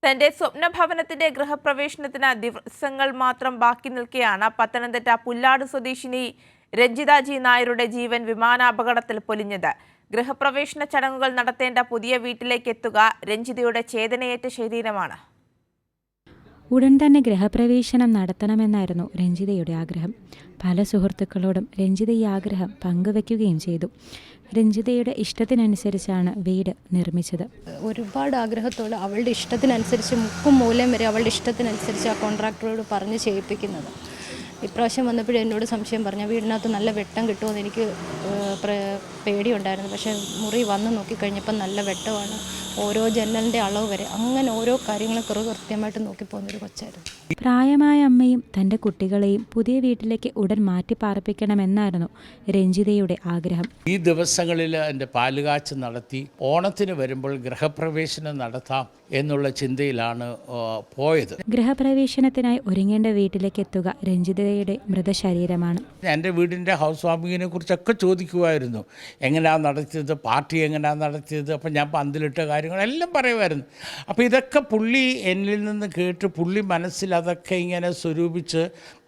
തന്റെ സ്വപ്ന ഭവനത്തിന്റെ ഗൃഹപ്രവേശനത്തിന് ദിവസങ്ങൾ മാത്രം ബാക്കി നിൽക്കെയാണ് പത്തനംതിട്ട പുല്ലാട് സ്വദേശിനി രഞ്ജിത ജി നായരുടെ ജീവൻ വിമാനാപകടത്തിൽ പൊലിഞ്ഞത്. ഗൃഹപ്രവേശന ചടങ്ങുകൾ നടത്തേണ്ട പുതിയ വീട്ടിലേക്ക് എത്തുക രഞ്ജിതയുടെ ചേതനയേറ്റ ശരീരമാണ്. ഉടൻ തന്നെ ഗൃഹപ്രവേശനം നടത്തണമെന്നായിരുന്നു രഞ്ജിതയുടെ ആഗ്രഹം. പല സുഹൃത്തുക്കളോടും രഞ്ജിത ഈ ആഗ്രഹം പങ്കുവയ്ക്കുകയും ചെയ്തു. രഞ്ജിതയുടെ ഇഷ്ടത്തിനനുസരിച്ചാണ് വീട് നിർമ്മിച്ചത്. ഒരുപാട് ആഗ്രഹത്തോടെ അവളുടെ ഇഷ്ടത്തിനനുസരിച്ച് മുക്കും മൂലം വരെ അവളുടെ ഇഷ്ടത്തിനനുസരിച്ച് ആ കോൺട്രാക്ടറോട് പറഞ്ഞ് ചെയ്യിപ്പിക്കുന്നത്. ഇപ്രാവശ്യം വന്നപ്പോഴും എന്നോട് സംശയം പറഞ്ഞു, വീടിനകത്ത് നല്ല വെട്ടം കിട്ടുമെന്ന് എനിക്ക് പേടിയുണ്ടായിരുന്നു. പക്ഷേ മുറി വന്ന് നോക്കിക്കഴിഞ്ഞപ്പോൾ നല്ല വെട്ടമാണ്, ഓരോ ജനലിൻ്റെ അളവ് വരെ, അങ്ങനെ ഓരോ കാര്യങ്ങളും കൃത്യമായിട്ട് നോക്കി പോകുന്നൊരു കൊച്ചായിരുന്നു. പ്രായമായ അമ്മയും തൻ്റെ കുട്ടികളെയും പുതിയ വീട്ടിലേക്ക് ഉടൻ മാറ്റി പാർപ്പിക്കണമെന്നായിരുന്നു രഞ്ജിതയുടെ ആഗ്രഹം. ഈ ദിവസങ്ങളിൽ എൻ്റെ പാലുകാച്ച് നടത്തി ഓണത്തിന് വരുമ്പോൾ ഗൃഹപ്രവേശനം നടത്താം എന്നുള്ള ചിന്തയിലാണ് പോയത്. ഗൃഹപ്രവേശനത്തിനായി ഒരുങ്ങേണ്ട വീട്ടിലേക്ക് എത്തുക രഞ്ജിതയുടെ മൃതശരീരമാണ്. എൻ്റെ വീടിൻ്റെ ഹൗസ് വാമിങ്ങിനെ കുറിച്ചൊക്കെ ചോദിക്കുമായിരുന്നു, എങ്ങനെയാണ് നടത്തിയത്, പാർട്ടി എങ്ങനെയാണ് നടത്തിയത്. അപ്പം ഞാൻ പന്തലിട്ട കാര്യങ്ങളെല്ലാം പറയുമായിരുന്നു. അപ്പോൾ ഇതൊക്കെ പുള്ളി എന്നിൽ നിന്ന് കേട്ട് പുള്ളി മനസ്സിൽ അതൊക്കെ ഇങ്ങനെ സ്വരൂപിച്ച്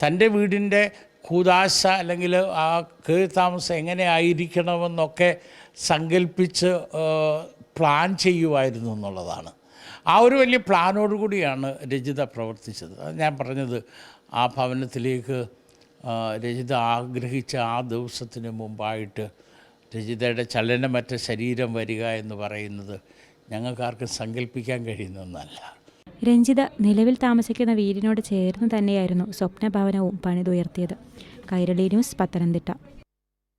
തൻ്റെ വീടിൻ്റെ കൂതാശ അല്ലെങ്കിൽ ആ കീഴ്ത്താമസം എങ്ങനെ ആയിരിക്കണമെന്നൊക്കെ സങ്കല്പിച്ച് പ്ലാൻ ചെയ്യുമായിരുന്നു എന്നുള്ളതാണ്. ആ ഒരു വലിയ പ്ലാനോടുകൂടിയാണ് രഞ്ജിത പ്രവർത്തിച്ചത്. ഞാൻ പറഞ്ഞത്, ആ ഭവനത്തിലേക്ക് രഞ്ജിത ആഗ്രഹിച്ച ആ ദിവസത്തിന് മുമ്പായിട്ട് രഞ്ജിതയുടെ ചലനമറ്റ ശരീരം വരിക എന്ന് പറയുന്നത് ഞങ്ങൾക്കാർക്കും സങ്കല്പിക്കാൻ കഴിയുന്ന ഒന്നല്ല. രഞ്ജിത നിലവിൽ താമസിക്കുന്ന വീടിനോട് ചേർന്ന് തന്നെയായിരുന്നു സ്വപ്നഭവനവും പണിതുയർത്തിയത്. കൈരളി ന്യൂസ്, പത്തനംതിട്ട.